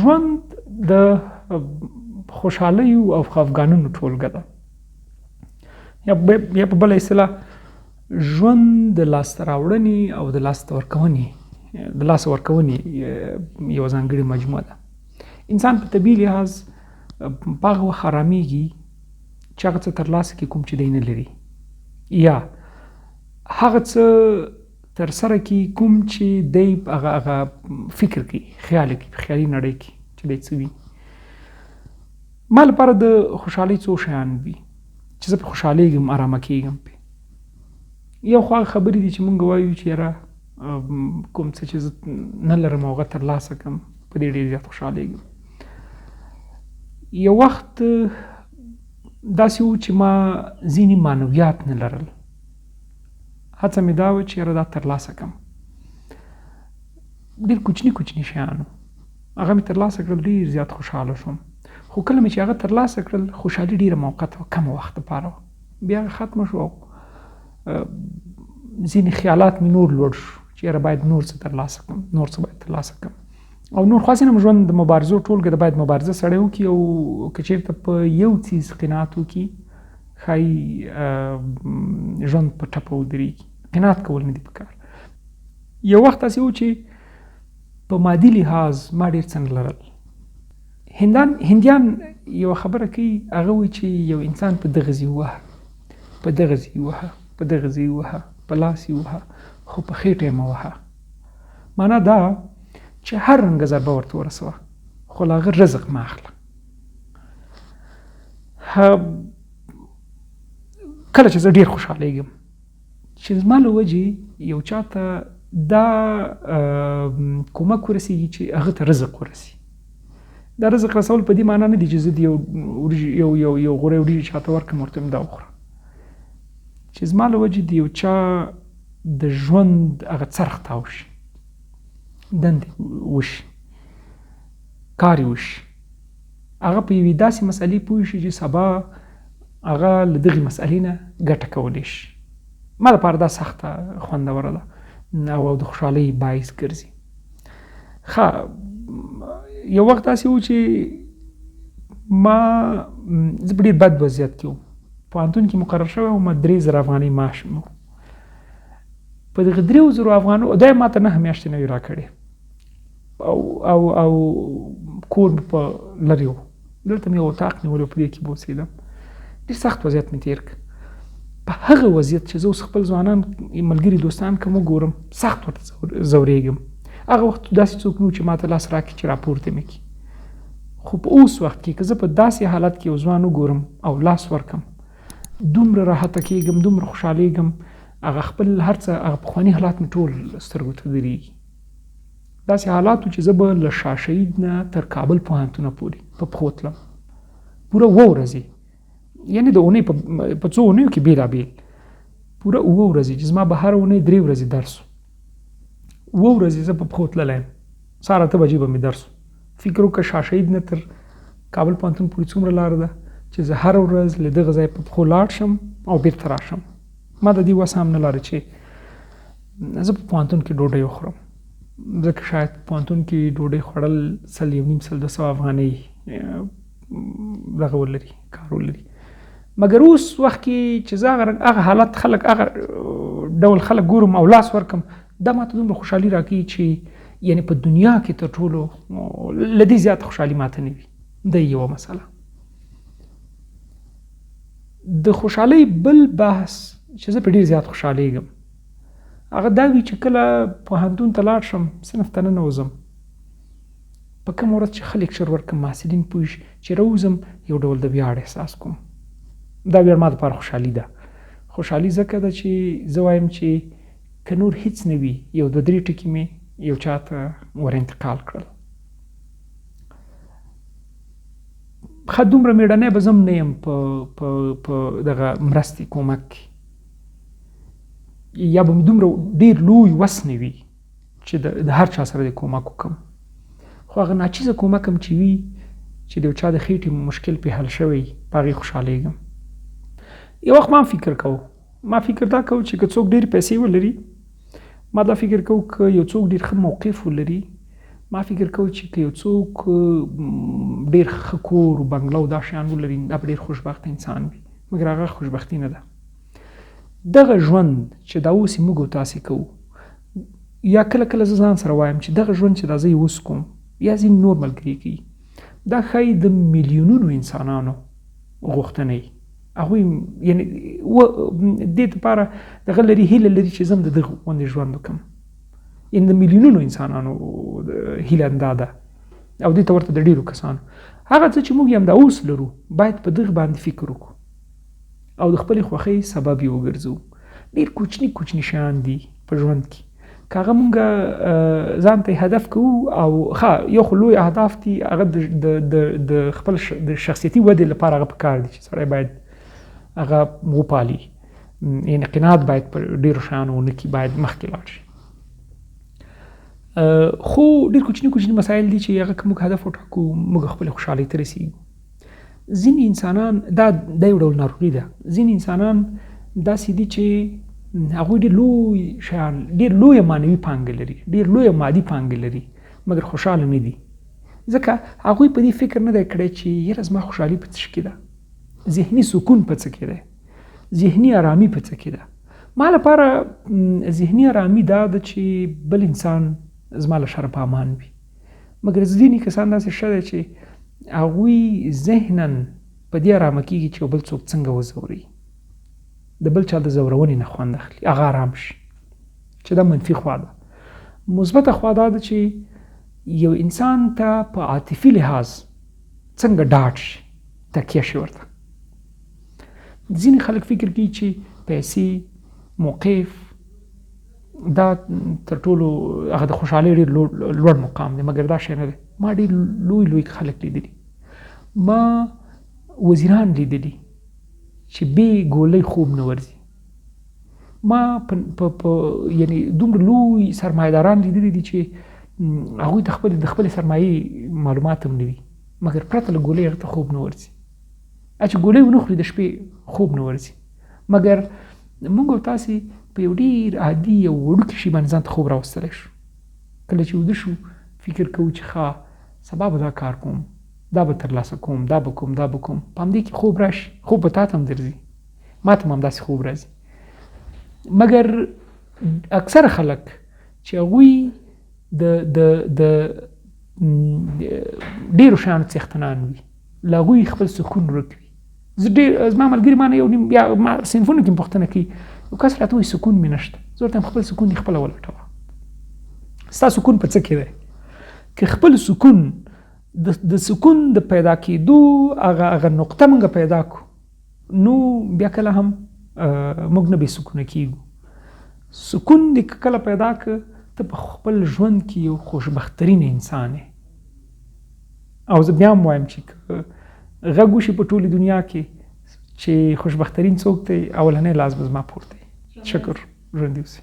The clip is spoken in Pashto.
ژوند د خوشحالیو او خفګانونو ټولګه ده، یا په بله اصطلاح ژوند د لاسته راوړنې او د لاسته ورکونې یوه ځانګړې مجموعه ده. انسان په طبیعي لحاظ په هغه وخت ارامېږي چې هغه څه ترلاسه کړي کوم چې دی نه لري، یا هغه څه ترسره کړي کوم چې دی هغه فکر کوي، خیال کوي، په خیالي نړۍ کې چې دی څه وي. ما لپاره د خوشحالۍ څو شیان وي چې زه په خوشحالېږم، ارامه کېږم پې. یو خو هغه خبرې دي چې مونږ وایو چې یاره کوم څه چې زه نه لرم او هغه ترلاسه کړم، په دې ډېر زیات خوشحالېږم. یو وخت داسې و چې ما ځینې معنویات نه لرل، هڅه مې دا وه چې یاره دا ترلاسه کړم. ډېر کوچني شیان هغه مې ترلاسه کړل، ډېر زیات خوشحاله شوم. خو کله مې چې هغه ترلاسه کړل خوشحالي ډېره موقته وه، کمه وخت دپاره وه، بیا هغه ختمه شو او ځینې خیالات مې نور لوړ شو چې یاره باید نور څه ترلاسه کړم، نور څه باید ترلاسه کړم. او نور خاص هم ژوند د مبارزو ټولګه ده، باید مبارزه سړی وکړي او که چېرته په یو څیز قناعت وکړي ښایي ژوند په ټپه ودرېږي. قناعت کول نه دي پکار. یو وخت داسې و چې په مادي لحاظ ما ډېر څه نه لرل. هندیان یوه خبره کوي، هغه وایي چې یو انسان په دغه ځای ووهه، په دغه ځای ووهه، په دغه ځای ووهه، په لاس یې ووهه، خو په خېټه یې مه وهه. معنا دا چې هر رنګه ضربه ورته ورسوه خو له هغه رزق مه اخله. کله چې زه ډېر خوشحالېږم چې زما له وجې یو چا ته دا کومک ورسېږي چې هغه ته رزق ورسي. دا رزق رسول په دې معنا نه دي چې زه د یو غوړی وریجې چاته ورکړم ورته دا وخوره، چې زما له وجې د یو چا د ژوند هغه څرخ تاو شي، دندې وشي، کار یې وشي، هغه په یوې داسې مسئلې پوه شي چې سبا هغه له دغې مسئلې نه ګټه کولی شي. ما لپاره دا سخته خوندوره ده او د خوشحالۍ باعث ګرځي. یو وخت داسې و چې زه په ډېر بد وضعیت کې وم، پوهنتون کې مقرر شوی وم، 3000 افغانۍ معاش مې و. په دغه 3000 افغانو دا یې ما ته 9 میاشتې نه وي راکړې او کور مې په لرې و، دلته مې یو اطاق نیولی و، په دې کې به اوسېدم. ډېر سخت وضعیت مې تېر کړ. په هغه وضعیت چې زه اوس خپل ځوانان ملګري دوستان که وګورم سخت ورته ځورېږم. هغه وخت داسې څوک نه و چې ما ته لاس راکړي چې راپورته مې کړي. خو په اوس وخت کې که زه په داسې حالت کې یو ځوان وګورم او لاس ورکم، دومره راحته کېږم، دومره خوشحالېږم، هغه خپل هر څه هغه پخواني حالات مې ټول سترګو ته درېږي. داسې حالات و چې زه به له شاه شهید نه تر کابل پوهنتونه پورې په پښو تلم، پوره 7 ورځې، یعنې د اونۍ په 2 اونیو کې بېلابېل پوره 7 ورځې چې زما به هره اونۍ 3 ورځې درس و. 7 ورځې زه په پښو تللی یم، سهار 8 بجې به مې درس و. فکر وکړه شاه شهید نه تر کابل پوهنتون پورې څومره لاره ده چې زه هره ورځ له دغه ځایه په پښو لاړ شم او بېرته راشم. ما د دې وس هم نه لاره چې زه په پوهنتون کې ډوډۍ وخورم، ځکه شاید پوهنتون کې ډوډۍ خوړل 100 افغانۍ دغه ولري، کار ولري. مګر اوس وخت کې چې زه هغه حالت خلک هغه ډول خلک ګورم او لاس ورکم، دا ماته دومره خوشحالي راکوي چې یعنې په دنیا کې تر ټولو له دې زیاته خوشحالي ماته نه وي. دا یوه مسله. د خوشحالۍ بل بحث چې زه په ډېر زیات خوشحالېږم هغه دا وي چې کله پوهنتون ته لاړ شم، صنف ته ننوځم، په کومه ورځ چې ښه لیکچر ورکړم، محصلین پوه شي، چې راوځم یو ډول د ویاړ احساس کوم. دا ویاړ ما دپاره خوشحالي ده. خوشحالي ځکه ده چې زه وایم چې که نور هیڅ نه وي، یو 2-3 ټکي مې یو چا ته ور انتقال کړل. ښه دومره مېړنی به زه هم نه یم په دغه مرستې کومک کې، یا به مې دومره ډېر لوی وس نه وي چې د هر چا سره د کومک وکړم. خو هغه ناچیزه کومک هم چې وي چې د یو چا د خېټې مشکل پې حل شوی، په هغې خوشحالېږم. یو وخت ما فکر دا کوو چې که څوک ډېرې پیسې ولري، ما دا فکر کوو که یو څوک ډېر ښه موقف ولري، ما فکر کوم چې که یو څوک ډېر ښه کور و بنګله او دا شیان ولري دا به ډېر خوشبخته انسان وي، مګر هغه خوشبختي نه ده. دغه ژوند چې دا اوس موږ او تاسې کوو، یا کله کله زه ځان سره وایم چې دغه ژوند چې دا زه یې اوس کوم یا ځینې نور ملګري کوي، دا ښایي د میلیونونو انسانانو غوښتنه وي. هغوی یعنې دې دپاره دغه لري هیله لري چې زه هم د دغه غوندې ژوند وکړم. یعنې د میلیونونو انسانانو هیله دا ده او دې ته ورته د ډېرو کسانو. هغه څه چې موږ یې همدا اوس لرو باید په دغه باندې فکر وکړو او د خپلې خوښۍ سبب یې وګرځو. ډېر کوچني کوچني شیان دي په ژوند کې، که هغه موږ ځان ته هدف کوو او یو خو لوی اهداف دي، هغه د خپل د شخصیتي ودې لپاره هغه پکار دي چې سړی باید هغه وپالي. یعنې قناعت باید په ډېرو شیانو ونه کړي، باید مخکې لاړ شي. خو ډېر کوچني کوچني مسایل دي چې هغه که موږ هدف وټاکو موږ خپلې خوشحالۍ ته رسېږو. ځینې انسانان دا یو ډول ناروغي ده. ځینې انسانان داسې دي چې هغوی ډېر لوی شیان، ډېر لویه معنوي پانګه لري، ډېر لویه مادي پانګه لري، مګر خوشحاله نه دي. ځکه هغوی په دې فکر نه دی کړی چې یاره زما خوشحالي په څه کې ده، ذهني سکون په څه کې دی، ذهني ارامي په څه کې ده. ما لپاره ذهني ارامي دا ده چې بل انسان زما له شره په امان وي. مګر ځینې کسان داسې شته دی چې هغوی ذهناً په دې ارامه کېږي چې بل څوک څنګه وځوري، د بل چا د ځورونې نه خوند اخلي، هغه ارام شي، چې دا منفي خوا ده. مثبته خوا دا ده چې یو انسان ته په عاطفي لحاظ څنګه ډاډ شي، تکیه شي ورته. ځینې خلک فکر کوي چې پیسې، موقف دا تر ټولو هغه د خوشحالۍ ډېر لوړ مقام دی، مګر دا شی نه دی. ما ډېر لوی لوی خلک لیدلي، ما وزیران لیدلي چې بې ګولۍ خوب نه ورځي، ما یعنې دومره لوی سرمایه‌داران لیدلي دي چې هغوی ته د خپلې سرمایې معلومات هم نه وي، مګر پرته له ګولۍ هغه ته خوب نه ورځي. چې ګولۍ ونه خوري د شپې خوب نه ورځي. مګر موږ او تاسې په یو ډېر عادي او وړوکي شي باندې ځان ته خوب راوستلی شو. کله چې ویده شو فکر کوو چې سبا به دا کار کوم، دا به ترلاسه کوم، دا به کوم، دا به کوم. په همدې کې خوب راشي، خوب به تا ته هم درځي، ما ته هم همداسې خوب راځي. مګر اکثره خلک چې هغوی د ډېرو شیانو څښتنان وي، له هغوی خپل سکون ورک وي. زما ملګري ما نه یو نیم یا ما صنفونو کې پوښتنه کوي، یو کس راته وایي سکون مې نشته. زه ورته خپل سکون دې خپله ولټوه. ستا سکون په څه کې دی؟ که خپل سکون د سکون د پیدا کېدو هغه نقطه موږ پیدا کړو، نو بیا کله هم موږ نه بې سکونه کېږو. سکون دې کله پیدا کړه ته په خپل ژوند کې یو خوشبخترین انسان یې. او زه بیا هم وایم چې غږ وشي په ټولې دنیا کې چې خوشبخترین څوک دی، اولنی لاس به زما پورته وي. شکر، ژوندي اوسئ.